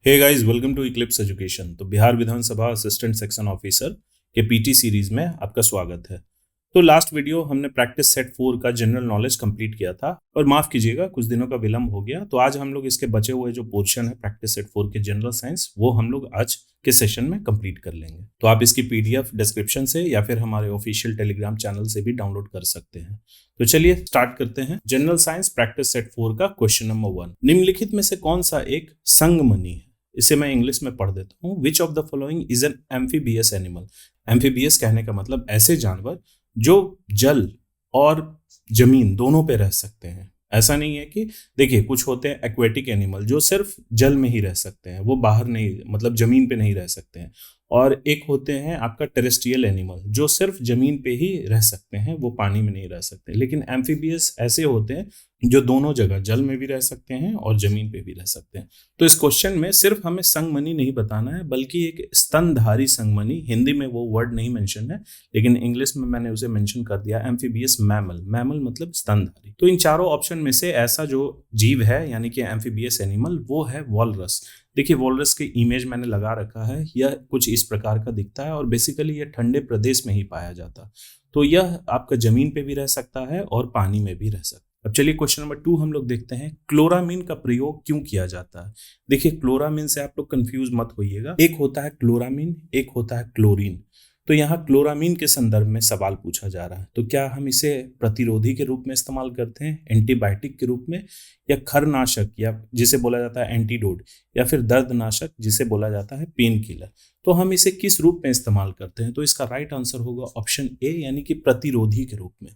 Hey guys, welcome to Eclipse Education. तो Bihar Vidhan Sabha assistant section officer के PT series में आपका स्वागत है। तो लास्ट वीडियो हमने प्रैक्टिस सेट 4 का जनरल नॉलेज कंप्लीट किया था और माफ कीजिएगा कुछ दिनों का विलंब हो गया। तो आज हम लोग इसके बचे हुए जो पोर्शन है प्रैक्टिस सेट 4 के जनरल साइंस वो हम लोग आज के सेशन में कंप्लीट कर लेंगे। तो आप इसकी पीडीएफ डिस्क्रिप्शन से या फिर हमारे ऑफिशियल टेलीग्राम चैनल से भी डाउनलोड कर सकते हैं। तो चलिए स्टार्ट करते हैं। जनरल साइंस प्रैक्टिस सेट 4 का क्वेश्चन नंबर 1, निम्नलिखित में से कौन सा एक संगमनी है? इसे मैं इंग्लिश में पढ़ देता हूँ। Which of the following is an amphibious animal? Amphibious कहने का मतलब ऐसे जानवर जो जल और जमीन दोनों पे रह सकते हैं। ऐसा नहीं है कि देखिए कुछ होते हैं एक्वेटिक एनिमल जो सिर्फ जल में ही रह सकते हैं, वो बाहर नहीं मतलब जमीन पे नहीं रह सकते हैं। और एक होते हैं आपका टेरेस्ट्रियल एनिमल जो सिर्फ जमीन पे ही रह सकते हैं, वो पानी में नहीं रह सकते। लेकिन एम्फीबियस ऐसे होते हैं जो दोनों जगह जल में भी रह सकते हैं और जमीन पे भी रह सकते हैं। तो इस क्वेश्चन में सिर्फ हमें संगमनी नहीं बताना है बल्कि एक स्तनधारी संगमनी, हिंदी में वो वर्ड नहीं मेंशन है लेकिन इंग्लिश में मैंने उसे मेंशन कर दिया, एम्फीबियस मैमल। मैमल मतलब स्तनधारी। तो इन चारों ऑप्शन में से ऐसा जो जीव है यानी कि एम्फीबियस एनिमल वो है वॉलरस। देखिए वॉलरस की इमेज मैंने लगा रखा है, यह कुछ इस प्रकार का दिखता है और बेसिकली यह ठंडे प्रदेश में ही पाया जाता है। तो यह आपका जमीन पे भी रह सकता है और पानी में भी रह सकता है। अब चलिए क्वेश्चन नंबर 2 हम लोग देखते हैं, क्लोरामीन का प्रयोग क्यों किया जाता है? देखिए क्लोरामीन से आप लोग कंफ्यूज मत होइएगा, एक होता है क्लोरामीन, एक होता है क्लोरीन। तो यहाँ क्लोरामीन के संदर्भ में सवाल पूछा जा रहा है। तो क्या हम इसे प्रतिरोधी के रूप में इस्तेमाल करते हैं, एंटीबायोटिक के रूप में, या खरनाशक या जिसे बोला जाता है एंटीडोट, या फिर दर्दनाशक जिसे बोला जाता है पेन किलर? तो हम इसे किस रूप में इस्तेमाल करते हैं? तो इसका राइट आंसर होगा ऑप्शन ए यानी कि प्रतिरोधी के रूप में।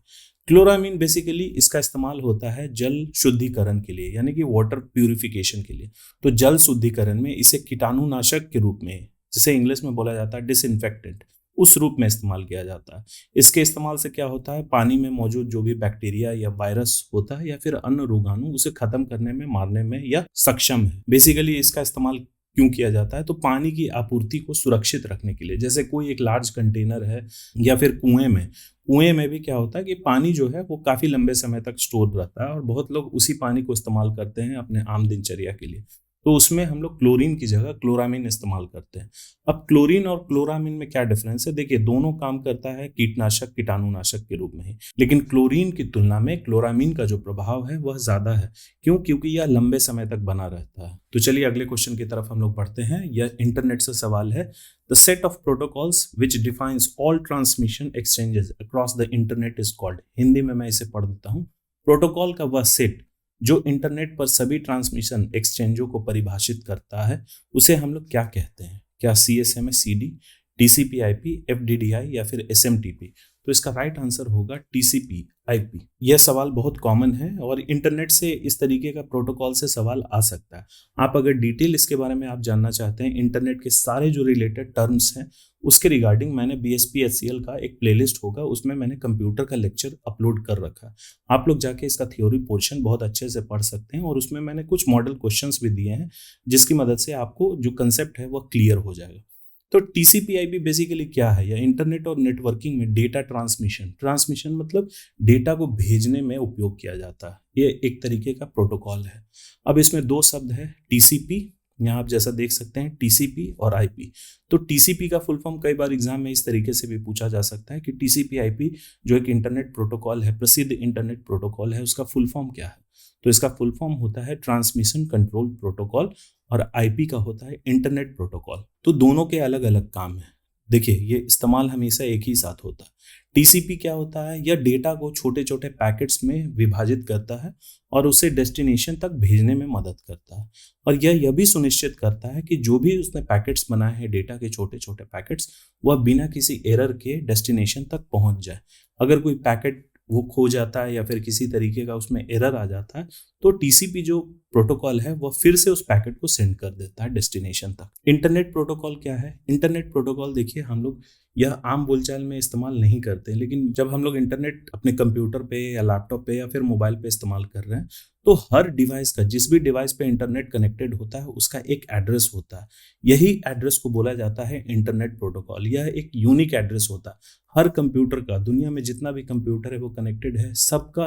क्लोरामीन बेसिकली इसका इस्तेमाल होता है जल शुद्धिकरण के लिए यानी कि वाटर प्यूरिफिकेशन के लिए। तो जल शुद्धिकरण में इसे कीटाणुनाशक के रूप में, जिसे इंग्लिश में बोला जाता है डिसइंफेक्टेंट, उस रूप में इस्तेमाल किया जाता है। इसके इस्तेमाल से क्या होता है, पानी में मौजूद जो भी बैक्टीरिया या वायरस होता है या फिर अन्य रोगाणु उसे खत्म करने में, मारने में यह सक्षम है। बेसिकली इसका इस्तेमाल क्यों किया जाता है? तो पानी की आपूर्ति को सुरक्षित रखने के लिए। जैसे कोई एक लार्ज कंटेनर है या फिर कुएं में भी क्या होता है कि पानी जो है वो काफी लंबे समय तक स्टोर रहता है और बहुत लोग उसी पानी को इस्तेमाल करते हैं अपने आम दिनचर्या के लिए। तो उसमें हम लोग क्लोरीन की जगह क्लोरामीन इस्तेमाल करते हैं। अब क्लोरीन और क्लोरामीन में क्या डिफरेंस है? देखिए दोनों काम करता है कीटनाशक कीटाणुनाशक के रूप में ही, लेकिन क्लोरीन की तुलना में क्लोरामीन का जो प्रभाव है वह ज्यादा है। क्यों? क्योंकि यह लंबे समय तक बना रहता है। तो चलिए अगले क्वेश्चन की तरफ हम लोग बढ़ते हैं। यह इंटरनेट से सवाल है। The set of protocols which defines all transmission exchanges across the internet is called. Hindi में मैं इसे पढ़ देता हूँ। प्रोटोकॉल का वह सेट जो इंटरनेट पर सभी ट्रांसमिशन एक्सचेंजों को परिभाषित करता है उसे हम लोग क्या कहते हैं? क्या CSMA CD, TCP IP, FDDI या फिर SMTP? तो इसका राइट आंसर होगा TCP IP। यह सवाल बहुत कॉमन है और इंटरनेट से इस तरीके का प्रोटोकॉल से सवाल आ सकता है। आप अगर डिटेल इसके बारे में आप जानना चाहते हैं, इंटरनेट के सारे जो रिलेटेड टर्म्स हैं उसके रिगार्डिंग मैंने BSP HCL का एक प्लेलिस्ट होगा, उसमें मैंने कंप्यूटर का लेक्चर अपलोड कर रखा है। आप लोग जाके इसका थ्योरी पोर्शन बहुत अच्छे से पढ़ सकते हैं और उसमें मैंने कुछ मॉडल क्वेश्चंस भी दिए हैं जिसकी मदद से आपको जो कंसेप्ट है वह क्लियर हो जाएगा। तो TCP/IP बेसिकली क्या है? या इंटरनेट और नेटवर्किंग में डेटा ट्रांसमिशन मतलब डेटा को भेजने में उपयोग किया जाता है। ये एक तरीके का प्रोटोकॉल है। अब इसमें दो शब्द है TCP, यहाँ आप जैसा देख सकते हैं TCP और IP। तो TCP का फुल फॉर्म कई बार एग्जाम में इस तरीके से भी पूछा जा सकता है कि TCP/IP जो एक इंटरनेट प्रोटोकॉल है, प्रसिद्ध इंटरनेट प्रोटोकॉल है, उसका फुल फॉर्म क्या है? तो इसका फुल फॉर्म होता है ट्रांसमिशन कंट्रोल प्रोटोकॉल और IP का होता है इंटरनेट प्रोटोकॉल। तो दोनों के अलग अलग काम है। देखिए ये इस्तेमाल हमेशा एक ही साथ होता है। TCP क्या होता है? यह डेटा को छोटे छोटे पैकेट्स में विभाजित करता है और उसे डेस्टिनेशन तक भेजने में मदद करता है। और यह भी सुनिश्चित करता है कि जो भी उसने पैकेट्स बनाए हैं, डेटा के छोटे छोटे पैकेट्स, वह बिना किसी एरर के डेस्टिनेशन तक पहुंच जाए। अगर कोई पैकेट वो खो जाता है या फिर किसी तरीके का उसमें एरर आ जाता है तो TCP जो प्रोटोकॉल है वह फिर से उस पैकेट को सेंड कर देता है डेस्टिनेशन तक। इंटरनेट प्रोटोकॉल क्या है? इंटरनेट प्रोटोकॉल देखिए हम लोग यह आम बोलचाल में इस्तेमाल नहीं करते, लेकिन जब हम लोग इंटरनेट अपने कंप्यूटर पे या लैपटॉप पे या फिर मोबाइल पे इस्तेमाल कर रहे हैं तो हर डिवाइस का, जिस भी डिवाइस पे इंटरनेट कनेक्टेड होता है उसका एक एड्रेस होता है। यही एड्रेस को बोला जाता है इंटरनेट प्रोटोकॉल। यह एक यूनिक एड्रेस होता है। हर कंप्यूटर का, दुनिया में जितना भी कंप्यूटर है वो कनेक्टेड है, सबका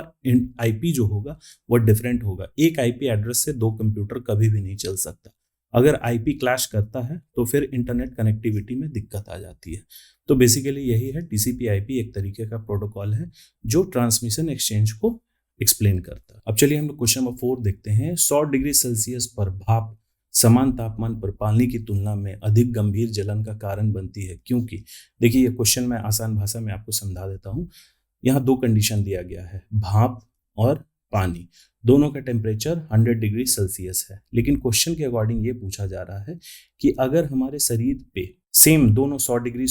IP जो होगा वो डिफरेंट होगा। एक IP एड्रेस से दो कंप्यूटर कभी भी नहीं चल सकता। अगर आईपी क्लैश करता है तो फिर इंटरनेट कनेक्टिविटी में दिक्कत आ जाती है। तो बेसिकली यही है, टीसीपी आईपी एक तरीके का प्रोटोकॉल है जो ट्रांसमिशन एक्सचेंज को एक्सप्लेन करता है। अब चलिए हम लोग क्वेश्चन नंबर 4 देखते हैं। 100 डिग्री सेल्सियस पर भाप समान तापमान पर पानी की तुलना में अधिक गंभीर जलन का कारण बनती है क्योंकि, देखिए ये क्वेश्चन मैं आसान भाषा में आपको समझा देता हूँ। यहाँ दो कंडीशन दिया गया है, भाप और पानी, दोनों का टेम्परेचर 100 डिग्री सेल्सियस है। लेकिन क्वेश्चन के अकॉर्डिंग ये पूछा जा रहा है कि अगर हमारे शरीर पे सेम दोनों 100 डिग्री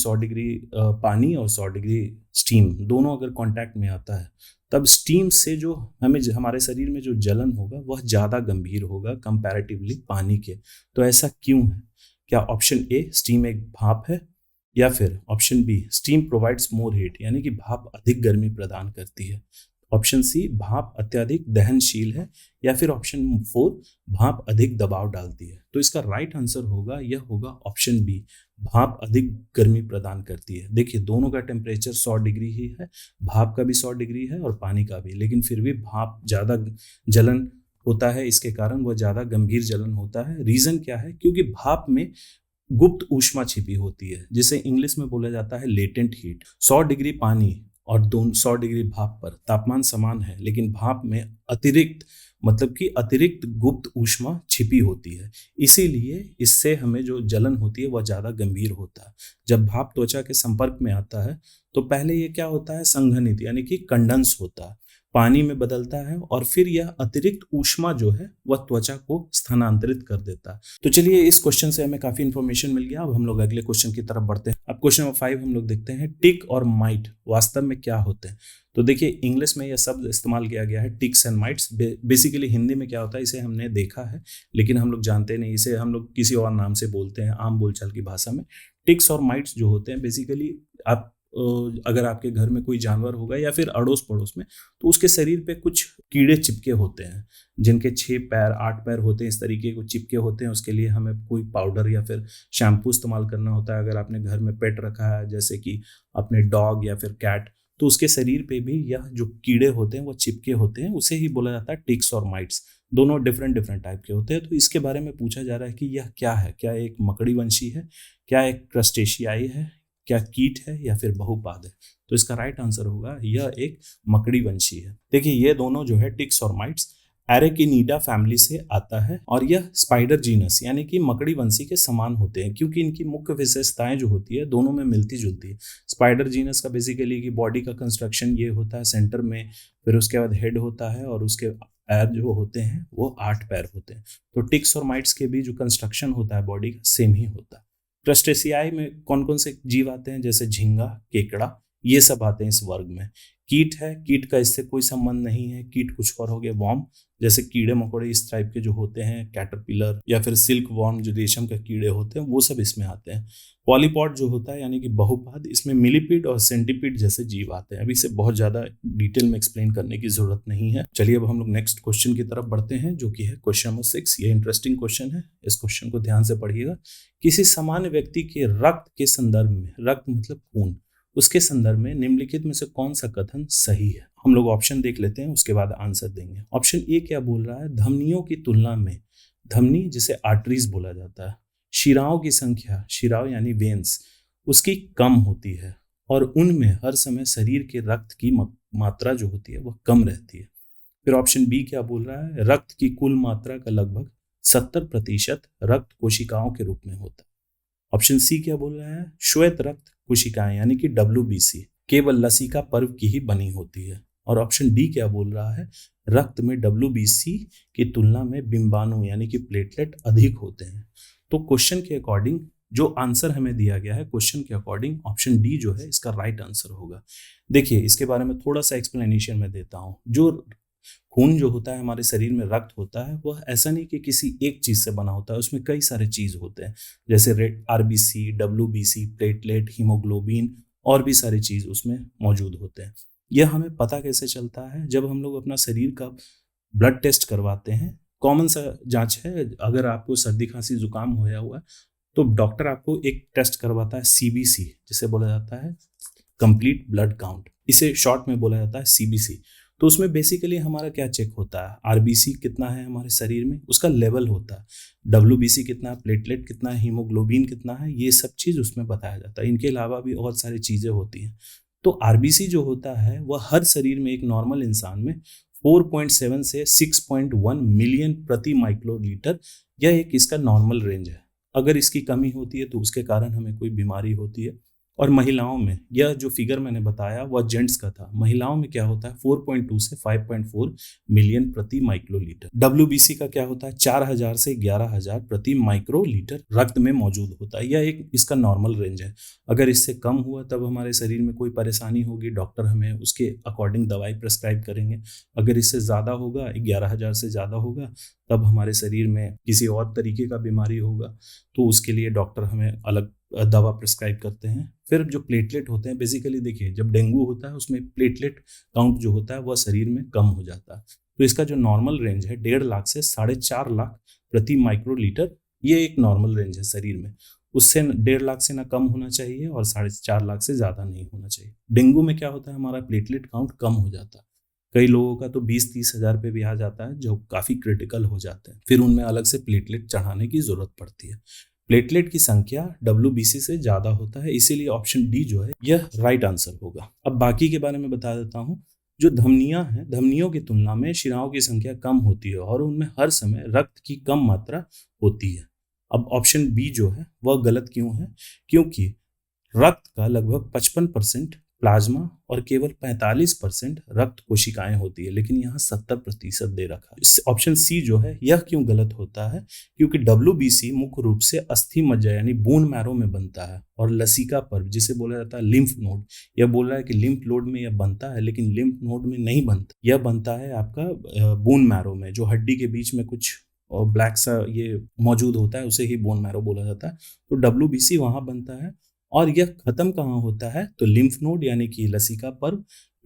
पानी और 100 डिग्री स्टीम दोनों अगर कांटेक्ट में आता है, तब स्टीम से जो हमारे शरीर में जो जलन होगा वह ज़्यादा गंभीर होगा कंपैरेटिवली पानी के। तो ऐसा क्यों है? क्या ऑप्शन ए स्टीम एक भाप है, या फिर option B steam provides more heat यानी कि भाप अधिक गर्मी प्रदान करती है, ऑप्शन सी भाप अत्यधिक दहनशील है, या फिर ऑप्शन 4 भाप अधिक दबाव डालती है। तो इसका राइट आंसर होगा, यह होगा ऑप्शन बी, भाप अधिक गर्मी प्रदान करती है। देखिए दोनों का टेम्परेचर 100 डिग्री ही है, भाप का भी 100 डिग्री है और पानी का भी, लेकिन फिर भी भाप ज़्यादा जलन होता है, इसके कारण वह ज़्यादा गंभीर जलन होता है। रीज़न क्या है? क्योंकि भाप में गुप्त ऊष्मा छिपी होती है जिसे इंग्लिश में बोला जाता है लेटेंट हीट। 100 डिग्री पानी और 100 डिग्री भाप पर तापमान समान है, लेकिन भाप में अतिरिक्त गुप्त ऊष्मा छिपी होती है, इसीलिए इससे हमें जो जलन होती है वह ज़्यादा गंभीर होता है। जब भाप त्वचा के संपर्क में आता है तो पहले ये क्या होता है, संघनित यानी कि कंडेंस होता है, पानी में बदलता है और फिर यह अतिरिक्त ऊष्मा जो है वह त्वचा को स्थानांतरित कर देता है। तो चलिए इस क्वेश्चन से हमें काफी इंफॉर्मेशन मिल गया। अब हम लोग अगले क्वेश्चन की तरफ बढ़ते हैं। अब क्वेश्चन नंबर 5 हम लोग देखते हैं, टिक और माइट वास्तव में क्या होते हैं। तो देखिए इंग्लिश में यह शब्द इस्तेमाल किया गया है ticks and mites. Basically Hindi में क्या होता है इसे हमने देखा है लेकिन हम लोग जानते नहीं, इसे हम लोग किसी और नाम से बोलते हैं आम बोलचाल की भाषा में। टिक्स और माइट्स जो होते हैं बेसिकली अगर आपके घर में कोई जानवर होगा या फिर अड़ोस पड़ोस में, तो उसके शरीर पे कुछ कीड़े चिपके होते हैं जिनके 6 पैर 8 पैर होते हैं, इस तरीके को चिपके होते हैं। उसके लिए हमें कोई पाउडर या फिर शैम्पू इस्तेमाल करना होता है। अगर आपने घर में पेट रखा है जैसे कि अपने डॉग या फिर कैट, तो उसके शरीर पे भी यह जो कीड़े होते हैं वो चिपके होते हैं, उसे ही बोला जाता है टिक्स और माइट्स। दोनों डिफरेंट टाइप के होते हैं। तो इसके बारे में पूछा जा रहा है कि यह क्या है, क्या एक मकड़ी वंशी है, क्या एक क्रस्टेशियाई है, क्या कीट है या फिर बहुपाद है। तो इसका राइट आंसर होगा यह एक मकड़ी वंशी है। देखिए ये दोनों जो है टिक्स और माइट्स एरेकिनीडा फैमिली से आता है और यह स्पाइडर जीनस यानी कि मकड़ी वंशी के समान होते हैं क्योंकि इनकी मुख्य विशेषताएं जो होती है दोनों में मिलती जुलती है। स्पाइडर जीनस का बेसिकली की बॉडी का कंस्ट्रक्शन ये होता है सेंटर में, फिर उसके बाद हेड होता है और उसके पैर जो होते हैं वो 8 पैर होते हैं। तो टिक्स और माइट्स के भी जो कंस्ट्रक्शन होता है बॉडी का सेम ही होता है। क्रस्टेशियाई में कौन कौन से जीव आते हैं, जैसे झींगा, केकड़ा, ये सब आते हैं इस वर्ग में। कीट है, कीट का इससे कोई संबंध नहीं है, कीट कुछ और हो गए। वॉर्म जैसे कीड़े मकोड़े इस टाइप के जो होते हैं, कैटरपिलर या फिर सिल्क वॉर्म जो रेशम के कीड़े होते हैं वो सब इसमें आते हैं। पॉलीपॉड जो होता है यानी कि बहुपाद, इसमें मिलीपीड और सेंटीपीड जैसे जीव आते हैं। अभी इसे बहुत ज्यादा डिटेल में एक्सप्लेन करने की जरूरत नहीं है। चलिए अब हम लोग नेक्स्ट क्वेश्चन की तरफ बढ़ते हैं जो कि है क्वेश्चन नंबर 6। ये इंटरेस्टिंग क्वेश्चन है, इस क्वेश्चन को ध्यान से पढ़िएगा। किसी सामान्य व्यक्ति के रक्त के संदर्भ में, रक्त मतलब खून, उसके संदर्भ में निम्नलिखित में से कौन सा कथन सही है। हम लोग ऑप्शन देख लेते हैं उसके बाद आंसर देंगे। ऑप्शन ए क्या बोल रहा है, धमनियों की तुलना में, धमनी जिसे आर्टरीज बोला जाता है, शिराओं की संख्या, शिराओं यानी वेन्स, उसकी कम होती है और उनमें हर समय शरीर के रक्त की मात्रा जो होती है वह कम रहती है। फिर ऑप्शन बी क्या बोल रहा है, रक्त की कुल मात्रा का लगभग 70% रक्त कोशिकाओं के रूप में होता है। ऑप्शन सी क्या बोल रहा है, श्वेत रक्त कोशिकाएं यानी कि WBC केवल लसिका पर्व की ही बनी होती है। और ऑप्शन डी क्या बोल रहा है, रक्त में WBC की तुलना में बिंबाणु यानी कि प्लेटलेट अधिक होते हैं। तो क्वेश्चन के अकॉर्डिंग जो आंसर हमें दिया गया है, क्वेश्चन के अकॉर्डिंग ऑप्शन डी जो है इसका राइट आंसर होगा। देखिए इसके बारे में थोड़ा सा एक्सप्लेनेशन मैं देता हूँ। जो खून जो होता है हमारे शरीर में, रक्त होता है, वह ऐसा नहीं कि किसी एक चीज से बना होता है, उसमें कई सारे चीज होते हैं जैसे red RBC, WBC, platelet, haemoglobin और भी सारी चीज उसमें मौजूद होते हैं। यह हमें पता कैसे चलता है, जब हम लोग अपना शरीर का ब्लड टेस्ट करवाते हैं। कॉमन सा जांच है, अगर आपको सर्दी खांसी जुकाम होया हुआ तो डॉक्टर आपको एक टेस्ट करवाता है CBC, जिसे बोला जाता है कंप्लीट ब्लड काउंट, इसे शॉर्ट में बोला जाता है CBC। तो उसमें बेसिकली हमारा क्या चेक होता है, आरबीसी कितना है हमारे शरीर में, उसका लेवल होता है, डब्ल्यूबीसी कितना है, प्लेटलेट कितना है, हीमोग्लोबिन कितना है, ये सब चीज़ उसमें बताया जाता है। इनके अलावा भी बहुत सारी चीज़ें होती हैं। तो आरबीसी जो होता है वह हर शरीर में एक नॉर्मल इंसान में 4.7 से 6.1 मिलियन प्रति माइक्रोलीटर, यह एक इसका नॉर्मल रेंज है। अगर इसकी कमी होती है तो उसके कारण हमें कोई बीमारी होती है। और महिलाओं में यह जो फिगर मैंने बताया वह जेंट्स का था, महिलाओं में क्या होता है 4.2 से 5.4 मिलियन प्रति माइक्रोलीटर। डब्ल्यूबीसी का क्या होता है 4000 से 11000 प्रति माइक्रोलीटर रक्त में मौजूद होता है। यह एक इसका नॉर्मल रेंज है। अगर इससे कम हुआ तब हमारे शरीर में कोई परेशानी होगी, डॉक्टर हमें उसके अकॉर्डिंग दवाई प्रेस्क्राइब करेंगे। अगर इससे ज़्यादा होगा, 11000 से ज़्यादा होगा, तब हमारे शरीर में किसी और तरीके का बीमारी होगा, तो उसके लिए डॉक्टर हमें अलग दवा प्रिस्क्राइब करते हैं। फिर जो प्लेटलेट होते हैं, बेसिकली देखिए जब डेंगू होता है उसमें प्लेटलेट काउंट जो होता है वह शरीर में कम हो जाता है। तो इसका जो नॉर्मल रेंज है 1.5 लाख से 4.5 लाख प्रति माइक्रोलीटर, ये एक नॉर्मल रेंज है शरीर में। उससे 1.5 लाख से ना कम होना चाहिए और 4.5 लाख से ज़्यादा नहीं होना चाहिए। डेंगू में क्या होता है हमारा प्लेटलेट काउंट कम हो जाता है। कई लोगों का तो 20-30 हज़ार पे भी आ जाता है, जो काफ़ी क्रिटिकल हो जाते हैं। फिर उनमें अलग से प्लेटलेट चढ़ाने की ज़रूरत पड़ती है। प्लेटलेट की संख्या डब्ल्यूबीसी से ज़्यादा होता है, इसीलिए ऑप्शन डी जो है यह राइट आंसर होगा। अब बाकी के बारे में बता देता हूँ। जो धमनियां हैं, धमनियों की तुलना में शिराओं की संख्या कम होती है और उनमें हर समय रक्त की कम मात्रा होती है। अब ऑप्शन बी जो है वह गलत क्यों है? क्योंकि रक्त का लगभग 55% प्लाज्मा और केवल 45% रक्त कोशिकाएं होती है, लेकिन यहाँ 70% दे रखा है। ऑप्शन सी जो है यह क्यों गलत होता है? क्योंकि डब्ल्यूबीसी मुख्य रूप से अस्थि मज्जा यानी बोन मैरो में बनता है, और लसिका पर्व जिसे बोला जाता है लिम्फ नोड, यह बोल रहा है कि लिम्फ नोड में यह बनता है, लेकिन लिम्फ नोड में नहीं बनता। यह बनता है आपका बोन मैरो में, जो हड्डी के बीच में कुछ और ब्लैक सा ये मौजूद होता है, उसे ही बोन मैरो बोला जाता है। तो डब्ल्यूबीसी वहां बनता है। और यह खत्म कहाँ होता है? तो लिम्फ नोड यानी कि लसिका पर्व,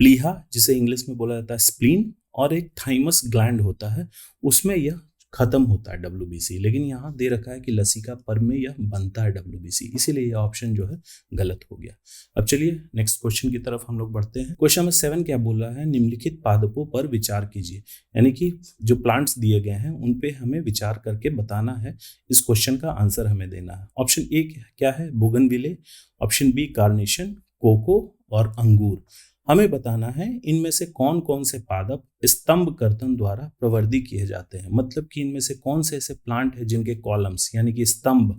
प्लीहा जिसे इंग्लिश में बोला जाता है स्प्लीन, और एक थाइमस ग्लैंड होता है, उसमें यह खत्म होता है डब्ल्यूबीसी। लेकिन यहाँ दे रखा है कि लसिका पर्व में यह बनता है डब्ल्यूबीसी, इसीलिए यह ऑप्शन जो है गलत हो गया। अब चलिए नेक्स्ट क्वेश्चन की तरफ हम लोग बढ़ते हैं। क्वेश्चन नंबर 7 क्या बोल रहा है? निम्नलिखित पादपों पर विचार कीजिए। यानी कि जो प्लांट्स दिए गए हैं उन पे हमें विचार करके बताना है, इस क्वेश्चन का आंसर हमें देना है। ऑप्शन ए क्या है? Bougainvillea. Option B carnation, cocoa और अंगूर। हमें बताना है इनमें से कौन कौन से पादप स्तंभ कर्तन द्वारा प्रवर्धी किए जाते हैं। मतलब कि इनमें से कौन से ऐसे प्लांट है जिनके कॉलम्स यानी कि स्तंभ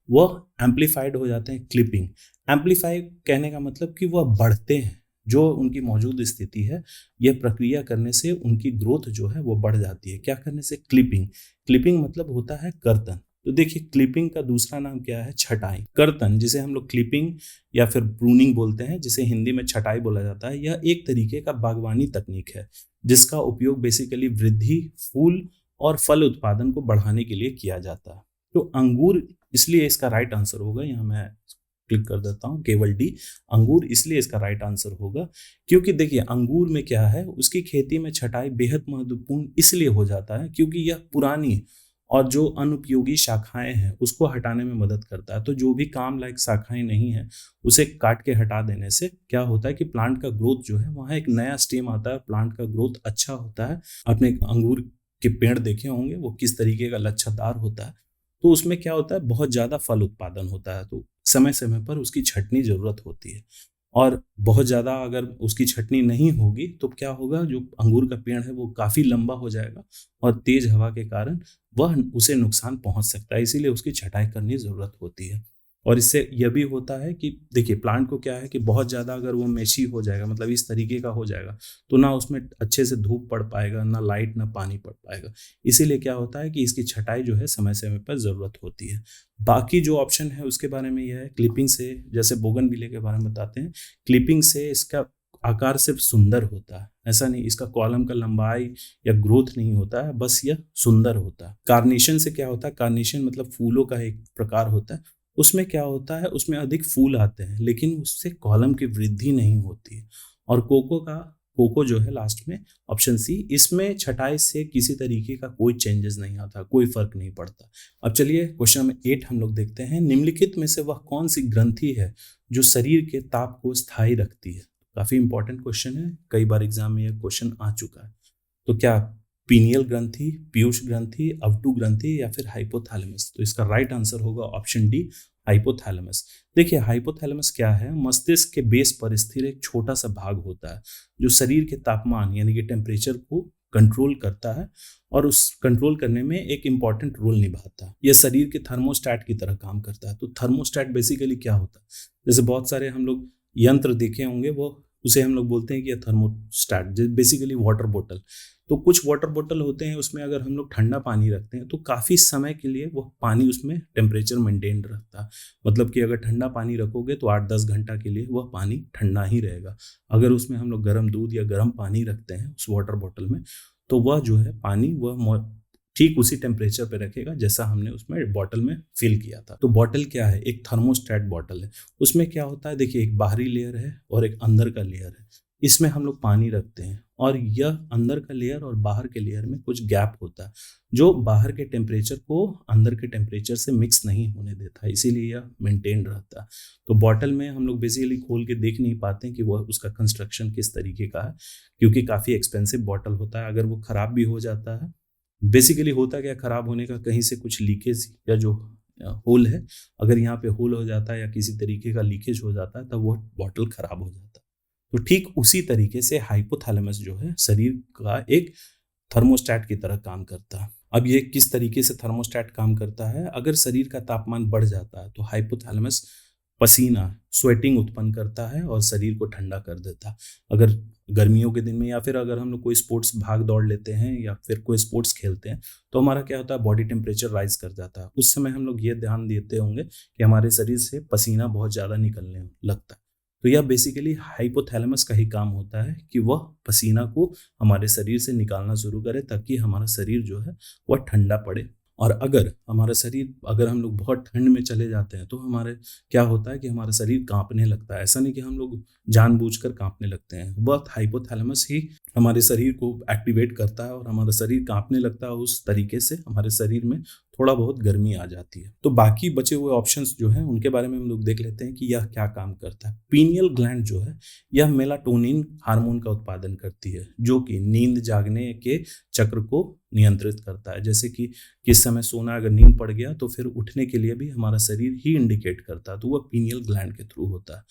वह एम्पलीफाइड हो जाते हैं। क्लिपिंग, एम्पलीफाई कहने का मतलब कि वह बढ़ते हैं, जो उनकी मौजूद स्थिति है यह प्रक्रिया करने से उनकी ग्रोथ जो है वो बढ़ जाती है। क्या करने से? क्लिपिंग। क्लिपिंग मतलब होता है कर्तन। तो देखिए क्लिपिंग का दूसरा नाम क्या है? छटाई। कर्तन जिसे हम लोग क्लिपिंग या फिर प्रूनिंग बोलते हैं, जिसे हिंदी में छटाई बोला जाता है, यह एक तरीके का बागवानी तकनीक है जिसका उपयोग बेसिकली वृद्धि, फूल और फल उत्पादन को बढ़ाने के लिए किया जाता है। तो अंगूर इसलिए इसका राइट आंसर होगा। यहाँ मैं क्लिक कर देता हूँ, केवल डी, अंगूर इसलिए इसका राइट आंसर होगा क्योंकि देखिए अंगूर में क्या है, उसकी खेती में छटाई बेहद महत्वपूर्ण इसलिए हो जाता है क्योंकि यह पुरानी और जो अनुपयोगी शाखाएं हैं उसको हटाने में मदद करता है। तो जो भी काम लायक शाखाएं नहीं है उसे काट के हटा देने से क्या होता है कि प्लांट का ग्रोथ जो है वहाँ एक नया स्टेम आता है, प्लांट का ग्रोथ अच्छा होता है। आपने अंगूर के पेड़ देखे होंगे वो किस तरीके का लच्छादार होता है, तो उसमें क्या होता है बहुत ज़्यादा फल उत्पादन होता है। तो समय समय पर उसकी छटनी ज़रूरत होती है, और बहुत ज़्यादा अगर उसकी छटनी नहीं होगी तो क्या होगा, जो अंगूर का पेड़ है वो काफ़ी लंबा हो जाएगा और तेज हवा के कारण वह उसे नुकसान पहुंच सकता है, इसीलिए उसकी छटाई करनी ज़रूरत होती है। और इससे यह भी होता है कि देखिए प्लांट को क्या है कि बहुत ज़्यादा अगर वो मेशी हो जाएगा, मतलब इस तरीके का हो जाएगा, तो ना उसमें अच्छे से धूप पड़ पाएगा, ना लाइट, ना पानी पड़ पाएगा। इसीलिए क्या होता है कि इसकी छटाई जो है समय समय पर ज़रूरत होती है। बाकी जो ऑप्शन है उसके बारे में यह है, क्लिपिंग से, जैसे बोगनविले के बारे में बताते हैं, क्लिपिंग से इसका आकार सिर्फ सुंदर होता है, ऐसा नहीं, इसका कॉलम का लंबाई या ग्रोथ नहीं होता है, बस यह सुंदर होता है। कार्नेशन से क्या होता है? कार्नेशन मतलब फूलों का एक प्रकार होता है। उसमें क्या होता है, उसमें अधिक फूल आते हैं लेकिन उससे कॉलम की वृद्धि नहीं होती है। और कोको जो है लास्ट में, ऑप्शन सी, इसमें छटाई से किसी तरीके का कोई चेंजेस नहीं आता, कोई फर्क नहीं पड़ता। अब चलिए क्वेश्चन नंबर 8 हम लोग देखते हैं। निम्नलिखित में से वह कौन सी ग्रंथि है जो शरीर के ताप को स्थायी रखती है? काफी इंपॉर्टेंट क्वेश्चन है, कई बार एग्जाम में यह क्वेश्चन आ चुका है। तो क्या पीनियल ग्रंथि, पीयूष ग्रंथि, अवटु ग्रंथि या फिर हाइपोथैलेमस? तो इसका राइट आंसर होगा ऑप्शन डी, हाइपोथैलेमस। देखिए हाइपोथैलेमस क्या है, मस्तिष्क के बेस पर स्थिर एक छोटा सा भाग होता है जो शरीर के तापमान यानी कि टेम्परेचर को कंट्रोल करता है और उस कंट्रोल करने में एक इंपॉर्टेंट रोल निभाता है। यह शरीर के थर्मोस्टैट की तरह काम करता है। तो थर्मोस्टैट बेसिकली क्या होता है, जैसे बहुत सारे हम लोग यंत्र देखे होंगे, वो उसे हम लोग बोलते हैं कि यह थर्मोस्टैट, बेसिकली वाटर बोतल। तो कुछ वाटर बोतल होते हैं, उसमें अगर हम लोग ठंडा पानी रखते हैं तो काफ़ी समय के लिए वो पानी उसमें टेम्परेचर मेंटेन रहता है। मतलब कि अगर ठंडा पानी रखोगे तो 8-10 घंटा के लिए वह पानी ठंडा ही रहेगा। अगर उसमें हम लोग गर्म दूध या गर्म पानी रखते हैं उस वाटर बोतल में, तो वह जो है पानी वह ठीक उसी टेम्परेचर पे रखेगा जैसा हमने उसमें बॉटल में फिल किया था। तो बॉटल क्या है, एक थर्मोस्टैट बॉटल है। उसमें क्या होता है, देखिए एक बाहरी लेयर है और एक अंदर का लेयर है। इसमें हम लोग पानी रखते हैं और यह अंदर का लेयर और बाहर के लेयर में कुछ गैप होता है जो बाहर के टेम्परेचर को अंदर के टेम्परेचर से मिक्स नहीं होने देता, इसीलिए यह मेंटेन रहता है। तो बॉटल में हम लोग बेसिकली खोल के देख नहीं पाते कि वह उसका कंस्ट्रक्शन किस तरीके का है, क्योंकि काफ़ी एक्सपेंसिव बॉटल होता है। अगर वो ख़राब भी हो जाता है, बेसिकली होता क्या, ख़राब होने का कहीं से कुछ लीकेज या जो होल है, अगर यहाँ पे होल हो जाता है या किसी तरीके का लीकेज हो जाता है तब वो बॉटल ख़राब हो जाता है। तो ठीक उसी तरीके से हाइपोथैलेमस जो है शरीर का एक थर्मोस्टैट की तरह काम करता है। अब ये किस तरीके से थर्मोस्टैट काम करता है, अगर शरीर का तापमान बढ़ जाता है तो हाइपोथैलेमस पसीना, स्वेटिंग उत्पन्न करता है और शरीर को ठंडा कर देता है। अगर गर्मियों के दिन में या फिर अगर हम लोग कोई स्पोर्ट्स भाग दौड़ लेते हैं या फिर कोई स्पोर्ट्स खेलते हैं तो हमारा क्या होता है, बॉडी टेम्परेचर राइज कर जाता है। उस समय हम लोग ये ध्यान देते होंगे कि हमारे शरीर से पसीना बहुत ज़्यादा निकलने लगता है। तो यह बेसिकली हाइपोथैलेमस का ही काम होता है कि वह पसीना को हमारे शरीर से निकालना शुरू करे ताकि हमारा शरीर जो है वह ठंडा पड़े। और अगर हमारा शरीर, अगर हम लोग बहुत ठंड में चले जाते हैं तो हमारे क्या होता है कि हमारा शरीर कांपने लगता है। ऐसा नहीं कि हम लोग जानबूझकर कांपने लगते हैं, वह हाइपोथैलेमस ही हमारे शरीर को एक्टिवेट करता है और हमारा शरीर कांपने लगता है। उस तरीके से हमारे शरीर में थोड़ा बहुत गर्मी आ जाती है। तो बाकी बचे हुए ऑप्शंस जो हैं उनके बारे में हम लोग देख लेते हैं कि यह क्या काम करता है। पीनियल ग्लैंड जो है यह मेलाटोनिन हार्मोन का उत्पादन करती है जो कि नींद जागने के चक्र को नियंत्रित करता है। जैसे कि किस समय सोना, अगर नींद पड़ गया तो फिर उठने के लिए भी हमारा शरीर ही इंडिकेट करता है, तो वह पीनियल ग्लैंड के थ्रू होता है।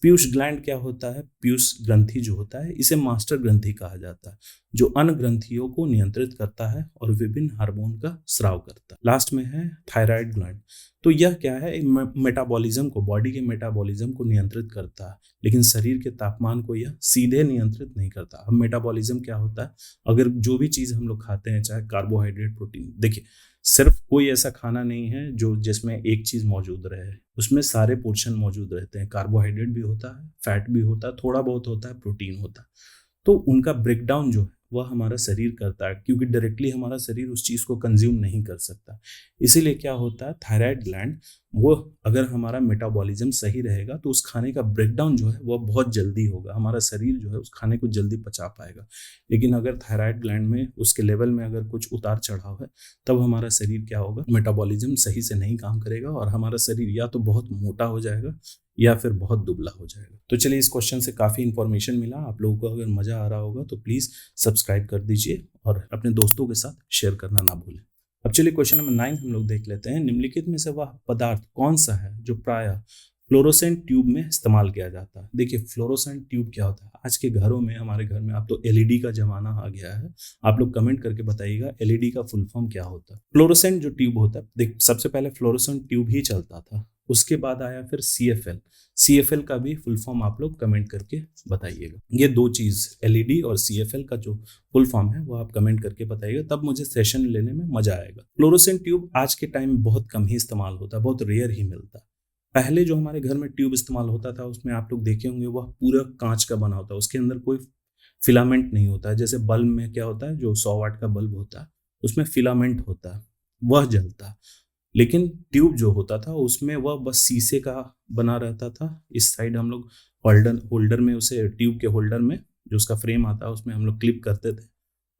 पीयूष ग्लैंड क्या होता है, पीयूष ग्रंथि जो होता है इसे मास्टर ग्रंथि कहा जाता है जो अन्य ग्रंथियों को नियंत्रित करता है और विभिन्न हार्मोन का स्राव करता है। लास्ट में है थायराइड ग्लैंड। तो यह क्या है, मेटाबॉलिज्म को, बॉडी के मेटाबॉलिज्म को नियंत्रित करता है, लेकिन शरीर के तापमान को यह सीधे नियंत्रित नहीं करता। अब मेटाबॉलिज्म क्या होता है, अगर जो भी चीज़ हम लोग खाते हैं, चाहे कार्बोहाइड्रेट, प्रोटीन, देखिए सिर्फ कोई ऐसा खाना नहीं है जो जिसमें एक चीज़ मौजूद रहे, उसमें सारे पोर्शन मौजूद रहते हैं। कार्बोहाइड्रेट भी होता है, फैट भी होता है, थोड़ा बहुत होता है, प्रोटीन होता है। तो उनका ब्रेकडाउन जो है वह हमारा शरीर करता है, क्योंकि डायरेक्टली हमारा शरीर उस चीज़ को कंज्यूम नहीं कर सकता। इसीलिए क्या होता है, थायराइड ग्लैंड, वो अगर हमारा मेटाबॉलिज्म सही रहेगा तो उस खाने का ब्रेकडाउन जो है वह बहुत जल्दी होगा, हमारा शरीर जो है उस खाने को जल्दी पचा पाएगा। लेकिन अगर थायराइड ग्लैंड में, उसके लेवल में अगर कुछ उतार चढ़ाव है, तब हमारा शरीर क्या होगा, मेटाबॉलिज्म सही से नहीं काम करेगा और हमारा शरीर या तो बहुत मोटा हो जाएगा या फिर बहुत दुबला हो जाएगा। तो चलिए, इस क्वेश्चन से काफ़ी इन्फॉर्मेशन मिला। आप लोगों को अगर मज़ा आ रहा होगा तो प्लीज़ सब्सक्राइब कर दीजिए और अपने दोस्तों के साथ शेयर करना ना भूलें। अब चलिए क्वेश्चन नंबर 9 हम लोग देख लेते हैं। निम्नलिखित में से वह पदार्थ कौन सा है जो प्रायः फ्लोरोसेंट ट्यूब में इस्तेमाल किया जाता है। देखिए फ्लोरोसेंट ट्यूब क्या होता है, आज के घरों में, हमारे घर में अब तो एलईडी का जमाना आ गया है। आप लोग कमेंट करके बताइएगा एलईडी का फुल फॉर्म क्या होता है। फ्लोरोसेंट जो ट्यूब होता है, देख सबसे पहले फ्लोरोसेंट ट्यूब ही चलता था, उसके बाद आया फिर सीएफएल। सीएफएल का भी फुल फॉर्म आप लोग कमेंट करके बताइएगा। ये दो चीज, एलईडी और सीएफएल का जो फुल फॉर्म है वो आप कमेंट करके बताइएगा, तब मुझे सेशन लेने में मजा आएगा। फ्लोरोसेंट ट्यूब आज के टाइम में बहुत कम ही इस्तेमाल होता है, बहुत रेयर ही मिलता है। पहले जो हमारे घर में ट्यूब इस्तेमाल होता था उसमें आप लोग देखे होंगे वह पूरा कांच का बना होता है, उसके अंदर कोई फिलामेंट नहीं होता है। जैसे बल्ब में क्या होता है, जो 100 वाट का बल्ब होता है उसमें फिलामेंट होता है, वह जलता। लेकिन ट्यूब जो होता था उसमें वह बस शीशे का बना रहता था। इस साइड हम लोग होल्डर में, उसे ट्यूब के होल्डर में जो उसका फ्रेम आता है उसमें हम लोग क्लिप करते थे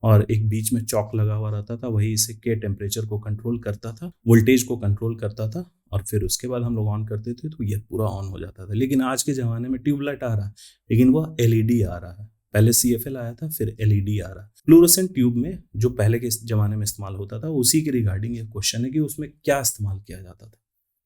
और एक बीच में चौक लगा हुआ रहता था, वही इसे के टेम्परेचर को कंट्रोल करता था, वोल्टेज को कंट्रोल करता था, और फिर उसके बाद हम लोग ऑन करते थे तो यह पूरा ऑन हो जाता था। लेकिन आज के ज़माने में ट्यूबलाइट आ रहा है, लेकिन वह एलईडी आ रहा है। पहले CFL आया था, फिर एलईडी आ रहा है। फ्लोरोसेंट ट्यूब में जो पहले के ज़माने में इस्तेमाल होता था, उसी के रिगार्डिंग ये क्वेश्चन है कि उसमें क्या इस्तेमाल किया जाता था।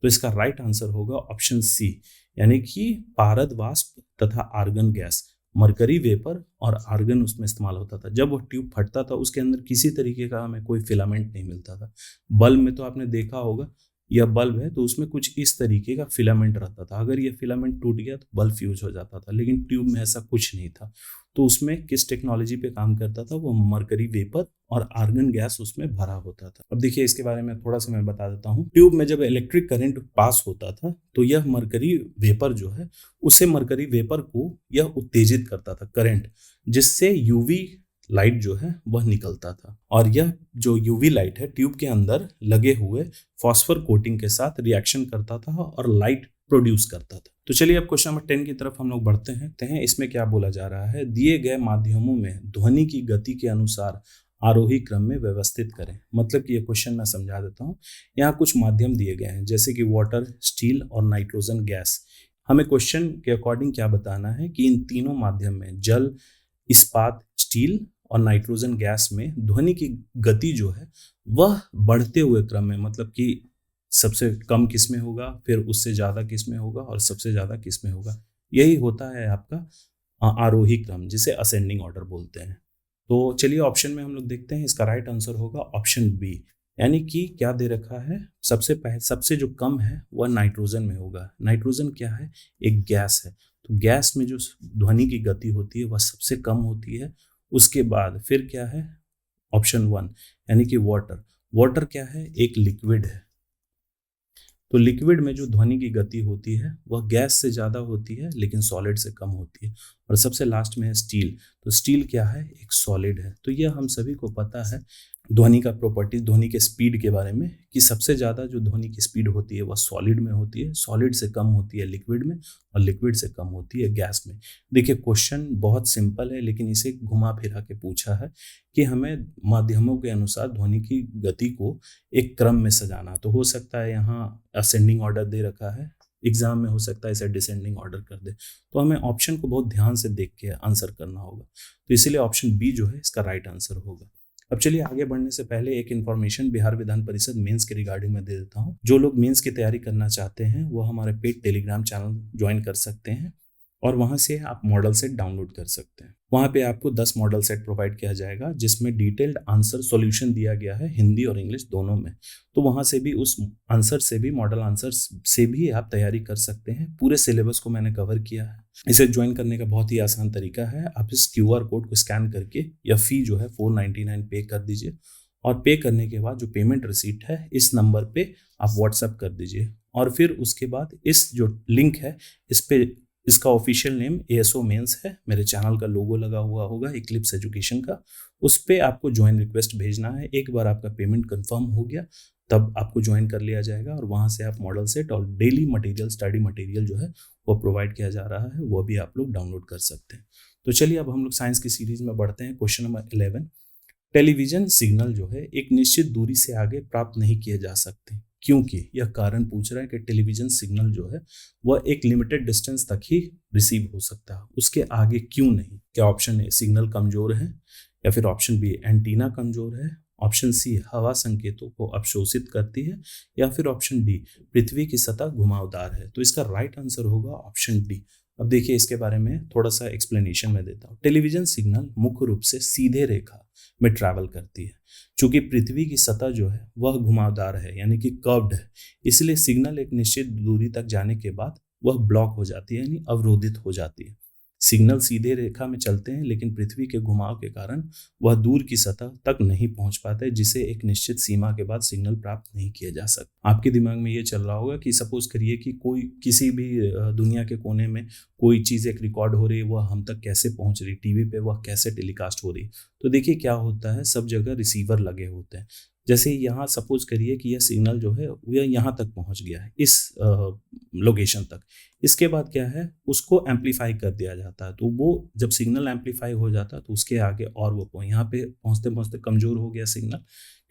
तो इसका राइट आंसर होगा ऑप्शन सी, यानी कि पारद वाष्प तथा आर्गन गैस। मरकरी वेपर और आर्गन उसमें इस्तेमाल होता था। जब वो ट्यूब फटता था, उसके अंदर किसी तरीके का हमें कोई फिलामेंट नहीं मिलता था। बल्ब में तो आपने देखा होगा, यह बल्ब है तो उसमें कुछ इस तरीके का फिलामेंट रहता था। अगर यह फिलामेंट टूट गया तो बल्ब फ्यूज हो जाता था, लेकिन ट्यूब में ऐसा कुछ नहीं था। तो उसमें किस टेक्नोलॉजी पे काम करता था, वो मरकरी वेपर और आर्गन गैस उसमें भरा होता था। अब देखिए इसके बारे में थोड़ा सा मैं बता देता हूँ। ट्यूब में जब इलेक्ट्रिक करंट पास होता था तो यह मरकरी वेपर जो है, उसे मरकरी वेपर को यह उत्तेजित करता था करंट, जिससे यूवी लाइट जो है वह निकलता था। और यह जो यूवी लाइट है ट्यूब के अंदर लगे हुए फॉस्फर कोटिंग के साथ रिएक्शन करता था और लाइट प्रोड्यूस करता था। तो चलिए अब क्वेश्चन नंबर 10 की तरफ हम लोग बढ़ते हैं। इसमें क्या बोला जा रहा है, दिए गए माध्यमों में ध्वनि की गति के अनुसार आरोही क्रम में व्यवस्थित करें। मतलब कि ये क्वेश्चन मैं समझा देता हूँ। यहाँ कुछ माध्यम दिए गए हैं, जैसे कि वाटर, स्टील और नाइट्रोजन गैस। हमें क्वेश्चन के अकॉर्डिंग क्या बताना है कि इन तीनों माध्यम में, जल, इस्पात, स्टील और नाइट्रोजन गैस में ध्वनि की गति जो है वह बढ़ते हुए क्रम में, मतलब कि सबसे कम किस में होगा, फिर उससे ज़्यादा किस में होगा और सबसे ज़्यादा किस में होगा। यही होता है आपका आरोही क्रम, जिसे असेंडिंग ऑर्डर बोलते हैं। तो चलिए ऑप्शन में हम लोग देखते हैं। इसका राइट आंसर होगा ऑप्शन बी, यानी कि क्या दे रखा है, सबसे जो कम है वह नाइट्रोजन में होगा। नाइट्रोजन क्या है, एक गैस है। तो गैस में जो ध्वनि की गति होती है वह सबसे कम होती है। उसके बाद फिर क्या है, ऑप्शन 1, यानी कि वाटर। वाटर क्या है, एक लिक्विड है। तो लिक्विड में जो ध्वनि की गति होती है वह गैस से ज़्यादा होती है, लेकिन सॉलिड से कम होती है। और सबसे लास्ट में है स्टील। तो स्टील क्या है, एक सॉलिड है। तो यह हम सभी को पता है ध्वनि का प्रॉपर्टी, ध्वनि के स्पीड के बारे में, कि सबसे ज़्यादा जो ध्वनि की स्पीड होती है वह सॉलिड में होती है, सॉलिड से कम होती है लिक्विड में, और लिक्विड से कम होती है गैस में। देखिए क्वेश्चन बहुत सिंपल है, लेकिन इसे घुमा फिरा के पूछा है कि हमें माध्यमों के अनुसार ध्वनि की गति को एक क्रम में सजाना। तो हो सकता है यहाँ असेंडिंग ऑर्डर दे रखा है, एग्जाम में हो सकता है इसे डिसेंडिंग ऑर्डर कर दे। तो हमें ऑप्शन को बहुत ध्यान से देख के आंसर करना होगा। तो इसीलिए ऑप्शन बी जो है इसका राइट आंसर होगा। अब चलिए आगे बढ़ने से पहले एक इन्फॉर्मेशन बिहार विधान परिषद मेंस के रिगार्डिंग में दे देता हूँ। जो लोग मेंस की तैयारी करना चाहते हैं वो हमारे पेड टेलीग्राम चैनल ज्वाइन कर सकते हैं, और वहाँ से आप मॉडल सेट डाउनलोड कर सकते हैं। वहाँ पे आपको 10 मॉडल सेट प्रोवाइड किया जाएगा, जिसमें डिटेल्ड आंसर सॉल्यूशन दिया गया है, हिंदी और इंग्लिश दोनों में। तो वहाँ से भी, उस आंसर से भी, मॉडल आंसर से भी आप तैयारी कर सकते हैं। पूरे सिलेबस को मैंने कवर किया है। इसे ज्वाइन करने का बहुत ही आसान तरीका है, आप इस QR कोड को स्कैन करके या फी जो है 499 पे कर दीजिए, और पे करने के बाद जो पेमेंट रिसीट है इस नंबर पे आप व्हाट्सएप कर दीजिए। और फिर उसके बाद इस जो लिंक है इस पे, इसका ऑफिशियल नेम ASO मेंस है, मेरे चैनल का लोगो लगा हुआ होगा इक्लिप्स एजुकेशन का, उस पे आपको ज्वाइन रिक्वेस्ट भेजना है। एक बार आपका पेमेंट कंफर्म हो गया तब आपको ज्वाइन कर लिया जाएगा, और वहाँ से आप मॉडल सेट और डेली मटेरियल, स्टडी मटेरियल जो है वो प्रोवाइड किया जा रहा है, वो भी आप लोग डाउनलोड कर सकते हैं। तो चलिए अब हम लोग साइंस की सीरीज में बढ़ते हैं। क्वेश्चन नंबर 11, टेलीविजन सिग्नल जो है एक निश्चित दूरी से आगे प्राप्त नहीं किए जा सकते, क्योंकि यह कारण पूछ रहा है कि टेलीविजन सिग्नल जो है वह एक लिमिटेड डिस्टेंस तक ही रिसीव हो सकता है, उसके आगे क्यों नहीं। क्या ऑप्शन ए सिग्नल कमजोर है, या फिर ऑप्शन बी एंटीना कमजोर है, ऑप्शन सी हवा संकेतों को अवशोषित करती है, या फिर ऑप्शन डी पृथ्वी की सतह घुमावदार है। तो इसका राइट आंसर होगा ऑप्शन डी। अब देखिए इसके बारे में थोड़ा सा एक्सप्लेनेशन मैं देता हूँ। टेलीविजन सिग्नल मुख्य रूप से सीधे रेखा में ट्रैवल करती है। चूंकि पृथ्वी की सतह जो है वह घुमावदार है, यानी कि कर्व्ड है, इसलिए सिग्नल एक निश्चित दूरी तक जाने के बाद वह ब्लॉक हो जाती है, यानी अवरोधित हो जाती है। सिग्नल सीधे रेखा में चलते हैं, लेकिन पृथ्वी के घुमाव के कारण वह दूर की सतह तक नहीं पहुंच पाते, जिसे एक निश्चित सीमा के बाद सिग्नल प्राप्त नहीं किया जा सकता। आपके दिमाग में ये चल रहा होगा कि सपोज करिए कि कोई किसी भी दुनिया के कोने में कोई चीज़ एक रिकॉर्ड हो रही है, वह हम तक कैसे पहुंच रही, टीवी पे वह कैसे टेलीकास्ट हो रही। तो देखिए क्या होता है, सब जगह रिसीवर लगे होते हैं। जैसे यहाँ सपोज करिए कि यह सिग्नल जो है वह यहाँ तक पहुँच गया है, इस लोकेशन तक। इसके बाद क्या है, उसको एम्पलीफाई कर दिया जाता है। तो वो जब सिग्नल एम्पलीफाई हो जाता है तो उसके आगे और वो यहाँ पे पहुँचते पहुँचते कमज़ोर हो गया सिग्नल,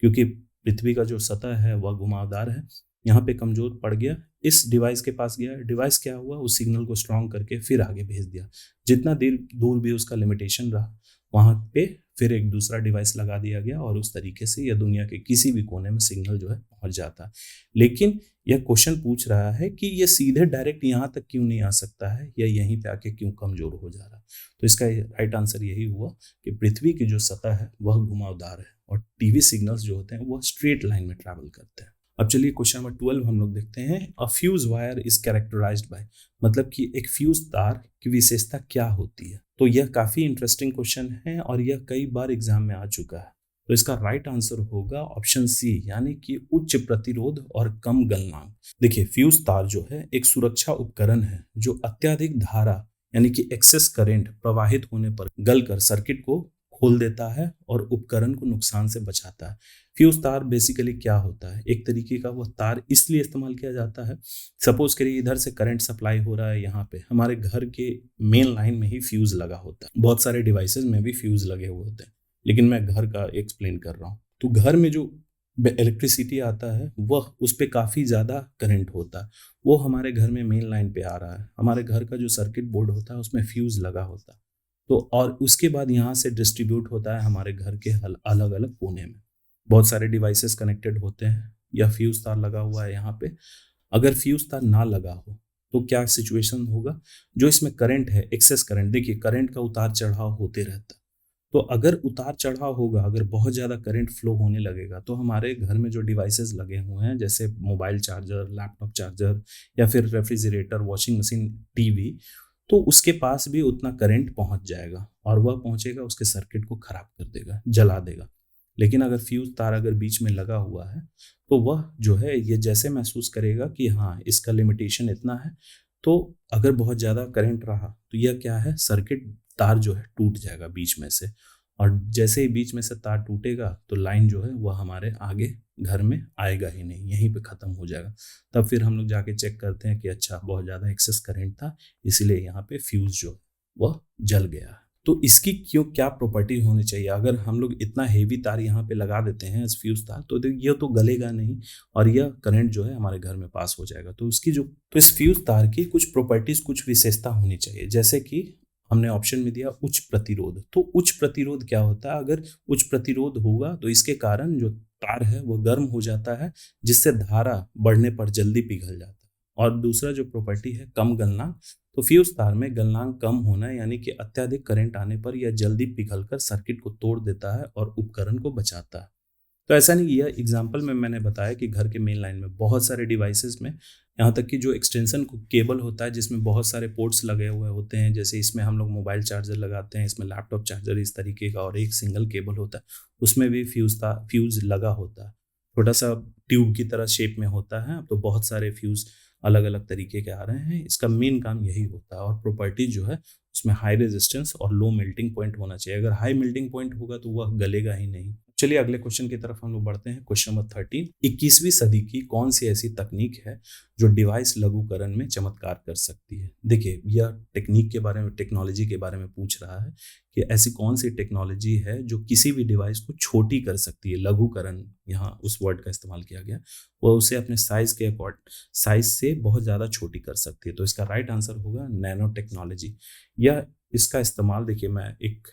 क्योंकि पृथ्वी का जो सतह है वह घुमावदार है, यहाँ पे कमज़ोर पड़ गया। इस डिवाइस के पास गया, डिवाइस क्या हुआ, उस सिग्नल को स्ट्रॉन्ग करके फिर आगे भेज दिया। जितना देर दूर भी उसका लिमिटेशन रहा, वहाँ पे फिर एक दूसरा डिवाइस लगा दिया गया और उस तरीके से यह दुनिया के किसी भी कोने में सिग्नल जो है पहुंच जाता है। लेकिन यह क्वेश्चन पूछ रहा है कि यह सीधे डायरेक्ट यहाँ तक क्यों नहीं आ सकता है, या यहीं पे आके क्यों कमजोर हो जा रहा है। तो इसका राइट आंसर यही हुआ कि पृथ्वी की जो सतह है वह घुमावदार है और टीवी सिग्नल्स जो होते हैं वह स्ट्रेट लाइन में ट्रैवल करते हैं। अब चलिए क्वेश्चन नंबर 12 हम लोग देखते हैं। A fuse wire is characterised by, मतलब कि एक फ्यूज तार की विशेषता क्या होती है। तो यह काफी इंटरेस्टिंग क्वेश्चन है और यह कई बार एग्जाम में आ चुका है। तो इसका राइट आंसर होगा ऑप्शन सी, यानी कि उच्च प्रतिरोध और कम गलनांक। देखिए, फ्यूज तार जो है एक सुरक्षा उपकरण है जो अत्यधिक धारा यानी कि एक्सेस करंट प्रवाहित होने पर गलकर सर्किट को खोल देता है और उपकरण को नुकसान से बचाता है। फ्यूज तार बेसिकली क्या होता है, एक तरीके का वो तार इसलिए इस्तेमाल किया जाता है, सपोज करिए इधर से करंट सप्लाई हो रहा है, यहाँ पे हमारे घर के मेन लाइन में ही फ्यूज लगा होता है। बहुत सारे डिवाइसेस में भी फ्यूज लगे हुए होते हैं, लेकिन मैं घर का एक्सप्लेन कर रहा हूँ। तो घर में जो इलेक्ट्रिसिटी आता है वह उस पर काफ़ी ज़्यादा करंट होता है, वो हमारे घर में मेन लाइन पे आ रहा है। हमारे घर का जो सर्किट बोर्ड होता है उसमें फ्यूज लगा होता है। तो और उसके बाद यहाँ से डिस्ट्रीब्यूट होता है हमारे घर के अलग अलग कोने में। बहुत सारे डिवाइसेस कनेक्टेड होते हैं या फ्यूज तार लगा हुआ है यहाँ पे। अगर फ्यूज तार ना लगा हो तो क्या सिचुएशन होगा, जो इसमें करंट है, एक्सेस करंट, देखिए करंट का उतार चढ़ाव होते रहता है। तो अगर उतार चढ़ाव होगा, अगर बहुत ज़्यादा करंट फ्लो होने लगेगा, तो हमारे घर में जो डिवाइसेस लगे हुए हैं जैसे मोबाइल चार्जर, लैपटॉप चार्जर या फिर रेफ्रिजरेटर, वॉशिंग मशीन, टीवी, तो उसके पास भी उतना करंट पहुंच जाएगा और वह पहुंचेगा उसके सर्किट को खराब कर देगा, जला देगा। लेकिन अगर फ्यूज तार अगर बीच में लगा हुआ है तो वह जो है ये जैसे महसूस करेगा कि हाँ इसका लिमिटेशन इतना है, तो अगर बहुत ज़्यादा करंट रहा तो यह क्या है, सर्किट तार जो है टूट जाएगा बीच में से, और जैसे ही बीच में से तार टूटेगा तो लाइन जो है वह हमारे आगे घर में आएगा ही नहीं, यहीं पे ख़त्म हो जाएगा। तब फिर हम लोग जाके चेक करते हैं कि अच्छा बहुत ज़्यादा एक्सेस करंट था, इसीलिए यहाँ पे फ्यूज़ जो वह जल गया। तो इसकी क्यों क्या प्रॉपर्टी होनी चाहिए, अगर हम लोग इतना हेवी तार यहाँ पे लगा देते हैं फ्यूज तार, तो यह तो गलेगा नहीं और यह करंट जो है हमारे घर में पास हो जाएगा। तो उसकी जो तो इस फ्यूज तार की कुछ प्रॉपर्टीज, कुछ विशेषता होनी चाहिए, जैसे कि हमने ऑप्शन में दिया उच्च प्रतिरोध। तो उच्च प्रतिरोध क्या होता है, अगर उच्च प्रतिरोध होगा तो इसके कारण जो तार है वो गर्म हो जाता है, जिससे धारा बढ़ने पर जल्दी पिघल जाता है। और दूसरा जो प्रॉपर्टी है कम गलनांक, तो फ्यूज तार में गलनांक कम होना, यानी कि अत्यधिक करंट आने पर यह जल्दी पिघलकर सर्किट को तोड़ देता है और उपकरण को बचाता है। तो ऐसा नहीं, यह एग्जांपल में मैंने बताया कि घर के मेन लाइन में बहुत सारे डिवाइसेस में, यहाँ तक कि जो एक्सटेंशन केबल होता है जिसमें बहुत सारे पोर्ट्स लगे हुए होते हैं, जैसे इसमें हम लोग मोबाइल चार्जर लगाते हैं, इसमें लैपटॉप चार्जर इस तरीके का, और एक सिंगल केबल होता है, उसमें भी फ्यूज लगा होता है, छोटा सा ट्यूब की तरह शेप में होता है। तो बहुत सारे फ्यूज अलग अलग तरीके के आ रहे हैं, इसका मेन काम यही होता है। और प्रॉपर्टी जो है उसमें हाई रेजिस्टेंस और लो मेल्टिंग पॉइंट होना चाहिए, अगर हाई मेल्टिंग पॉइंट होगा तो वह गलेगा ही नहीं। चलिए अगले क्वेश्चन की तरफ हम लोग बढ़ते हैं। क्वेश्चन नंबर 13, 21वीं सदी की कौन सी ऐसी तकनीक है जो डिवाइस लघुकरण में चमत्कार कर सकती है। देखिए, यह टेक्निक के बारे में, टेक्नोलॉजी के बारे में पूछ रहा है कि ऐसी कौन सी टेक्नोलॉजी है जो किसी भी डिवाइस को छोटी कर सकती है। लघुकरण, यहाँ उस वर्ड का इस्तेमाल किया गया, वह उसे अपने साइज के अकॉर्डिंग, साइज से बहुत ज़्यादा छोटी कर सकती है। तो इसका राइट आंसर होगा नैनो टेक्नोलॉजी। यह इसका इस्तेमाल, देखिए मैं एक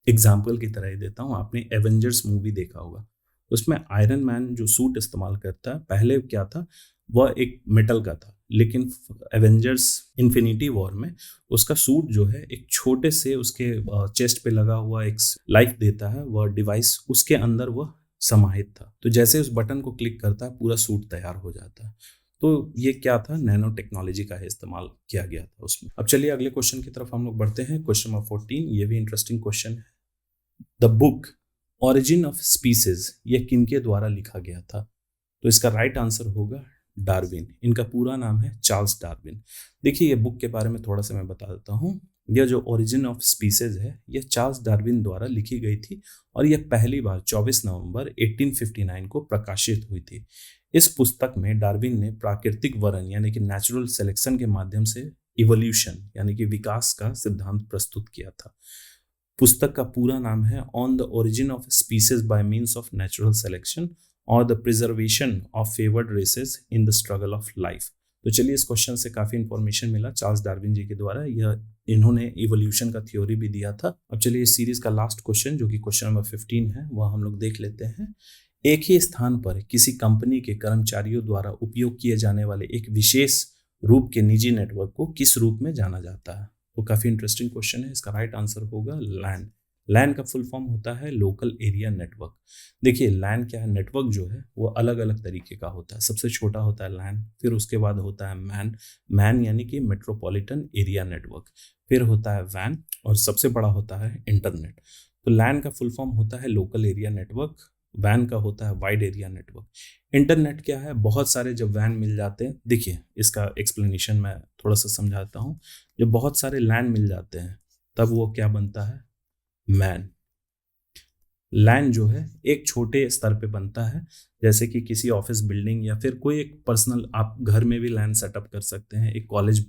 एग्जाम्पल की तरह ही देता हूँ, आपने एवेंजर्स मूवी देखा होगा, उसमें आयरन मैन जो सूट इस्तेमाल करता है, पहले क्या था, वह एक मेटल का था, लेकिन एवेंजर्स इन्फिनिटी वॉर में उसका सूट जो है एक छोटे से उसके चेस्ट पे लगा हुआ एक लाइफ देता है, वह डिवाइस उसके अंदर वह समाहित था। तो जैसे उस बटन को क्लिक करता है पूरा सूट तैयार हो जाता है। तो ये क्या था, नैनो टेक्नोलॉजी का इस्तेमाल किया गया था उसमें। अब चलिए अगले क्वेश्चन की तरफ हम लोग बढ़ते हैं। क्वेश्चन नंबर 14, ये भी इंटरेस्टिंग क्वेश्चन है। The book origin of species, यह किनके द्वारा लिखा गया था। तो इसका राइट आंसर होगा डार्विन। इनका पूरा नाम है चार्ल्स डार्विन। देखिए, ये बुक के बारे में थोड़ा सा मैं बता देता हूँ। यह जो ओरिजिन ऑफ स्पीसीज है, यह चार्ल्स डार्विन द्वारा लिखी गई थी और यह पहली बार 24 नवंबर 1859 को प्रकाशित हुई थी। इस पुस्तक में डार्विन ने प्राकृतिक वरण यानी कि नेचुरल सिलेक्शन के माध्यम से इवोल्यूशन यानी कि विकास का सिद्धांत प्रस्तुत किया था। पुस्तक का पूरा नाम है on the origin of species by means of natural selection और the preservation of favoured races in the struggle of life. तो चलिए, इस क्वेश्चन से काफी इंफॉर्मेशन मिला चार्ल्स डार्विन जी के द्वारा। इन्होंने इवोल्यूशन का थ्योरी भी दिया था। अब चलिए इस सीरीज का लास्ट क्वेश्चन जो कि क्वेश्चन नंबर 15 है वह हम लोग देख लेते हैं। एक ही स्थान पर किसी कंपनी के कर्मचारियों द्वारा उपयोग किए जाने वाले एक विशेष रूप के निजी नेटवर्क को किस रूप में जाना जाता है? वो काफी इंटरेस्टिंग क्वेश्चन है। इसका राइट आंसर होगा लैन। लैन का फुल फॉर्म होता है लोकल एरिया नेटवर्क। देखिए, लैन क्या है, नेटवर्क जो है वो अलग अलग तरीके का होता है। सबसे छोटा होता है लैन, फिर उसके बाद होता है मैन। मैन यानी कि मेट्रोपॉलिटन एरिया नेटवर्क, फिर होता है वैन, और सबसे बड़ा होता है इंटरनेट। तो लैन का फुल फॉर्म होता है लोकल एरिया नेटवर्क, वैन का होता है वाइड एरिया नेटवर्क। इंटरनेट क्या है, बहुत सारे जब वैन मिल जाते हैं, देखिए इसका एक्सप्लेनेशन मैं थोड़ा सा समझाता हूँ। जब बहुत सारे लैन मिल जाते हैं तब वो क्या बनता है, मैन। लैन जो है एक छोटे स्तर पे बनता है, जैसे कि किसी ऑफिस बिल्डिंग या फिर कोई एक पर्सनल, आप घर में भी लैन सेटअप कर सकते हैं। एक कॉलेज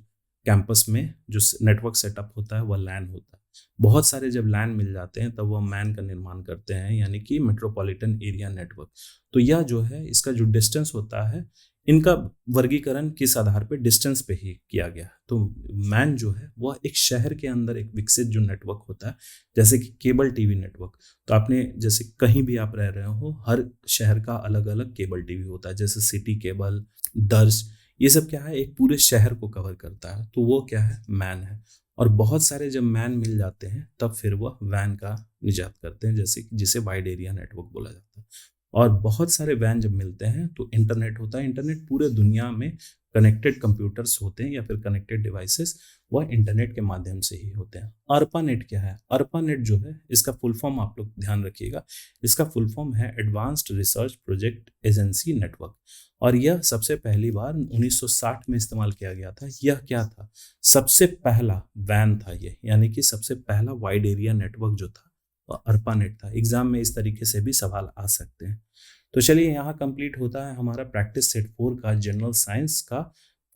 कैंपस में जो नेटवर्क सेटअप होता है वह लैन होता है। बहुत सारे जब लैन मिल जाते हैं तब वह मैन का निर्माण करते हैं, यानी कि मेट्रोपॉलिटन एरिया नेटवर्क। तो यह जो है इसका जो डिस्टेंस होता है, इनका वर्गीकरण किस आधार पे, डिस्टेंस पे ही किया गया। तो मैन जो है वह एक शहर के अंदर एक विकसित जो नेटवर्क होता है, जैसे कि केबल टीवी नेटवर्क। तो आपने जैसे कहीं भी आप रह रहे हो, हर शहर का अलग अलग केबल टीवी होता है, जैसे सिटी केबल, दर्ज, ये सब क्या है, एक पूरे शहर को कवर करता है। तो वो क्या है, मैन है। और बहुत सारे जब मैन मिल जाते हैं तब फिर वह वैन का निजात करते हैं, जैसे जिसे वाइड एरिया नेटवर्क बोला जाता है। और बहुत सारे वैन जब मिलते हैं तो इंटरनेट होता है। इंटरनेट पूरे दुनिया में कनेक्टेड कंप्यूटर्स होते हैं या फिर कनेक्टेड डिवाइसेस, वह इंटरनेट के माध्यम से ही होते हैं। अर्पानेट क्या है, अर्पानेट जो है इसका फुल फॉर्म आप लोग ध्यान रखिएगा, इसका फुल फॉर्म है advanced research project agency network. और यह सबसे पहली बार 1960 में इस्तेमाल किया गया था। यह क्या था, सबसे पहला वैन था ये, यानी कि सबसे पहला वाइड एरिया नेटवर्क जो था वह अर्पानेट था। एग्जाम में इस तरीके से भी सवाल आ सकते हैं। तो चलिए, यहाँ कंप्लीट होता है हमारा प्रैक्टिस सेट 4 का जनरल साइंस का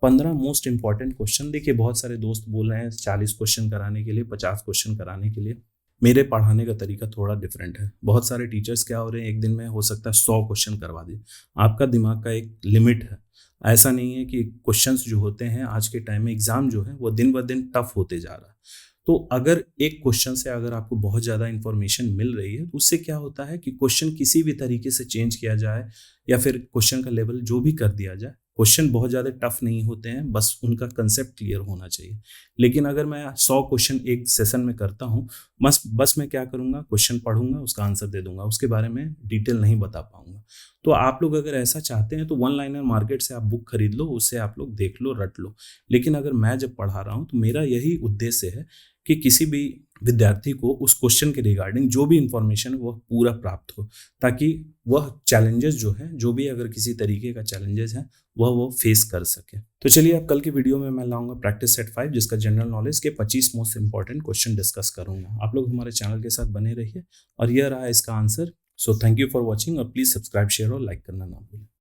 15 मोस्ट इंपॉर्टेंट क्वेश्चन। देखिए, बहुत सारे दोस्त बोल रहे हैं 40 क्वेश्चन कराने के लिए, 50 क्वेश्चन कराने के लिए। मेरे पढ़ाने का तरीका थोड़ा डिफरेंट है। बहुत सारे टीचर्स क्या हो रहे हैं, एक दिन में हो सकता है 100 क्वेश्चन करवा दें। आपका दिमाग का एक लिमिट है। ऐसा नहीं है कि क्वेश्चंस जो होते हैं आज के टाइम में, एग्जाम जो है वो दिन ब दिन टफ होते जा रहा है। तो अगर एक क्वेश्चन से अगर आपको बहुत ज़्यादा इन्फॉर्मेशन मिल रही है तो उससे क्या होता है कि क्वेश्चन किसी भी तरीके से चेंज किया जाए या फिर क्वेश्चन का लेवल जो भी कर दिया जाए, क्वेश्चन बहुत ज़्यादा टफ नहीं होते हैं, बस उनका कंसेप्ट क्लियर होना चाहिए। लेकिन अगर मैं 100 क्वेश्चन एक सेशन में करता हूँ, बस मैं क्या करूँगा, क्वेश्चन पढ़ूंगा, उसका आंसर दे दूंगा, उसके बारे में डिटेल नहीं बता पाऊंगा। तो आप लोग अगर ऐसा चाहते हैं तो वन लाइनर मार्केट से आप बुक खरीद लो, उससे आप लोग देख लो, रट लो। लेकिन अगर मैं जब पढ़ा रहा हूँ तो मेरा यही उद्देश्य है कि किसी भी विद्यार्थी को उस क्वेश्चन के रिगार्डिंग जो भी इंफॉर्मेशन है वह पूरा प्राप्त हो, ताकि वह चैलेंजेस जो है, जो भी अगर किसी तरीके का चैलेंजेस है वह वो फेस कर सके। तो चलिए, अब कल की वीडियो में मैं लाऊंगा प्रैक्टिस सेट 5, जिसका जनरल नॉलेज के 25 मोस्ट इंपॉर्टेंट क्वेश्चन डिस्कस करूंगा। आप लोग हमारे चैनल के साथ बने रहिए और यह रहा इसका answer. So thank you for watching और प्लीज सब्सक्राइब, शेयर और लाइक करना ना भूलें।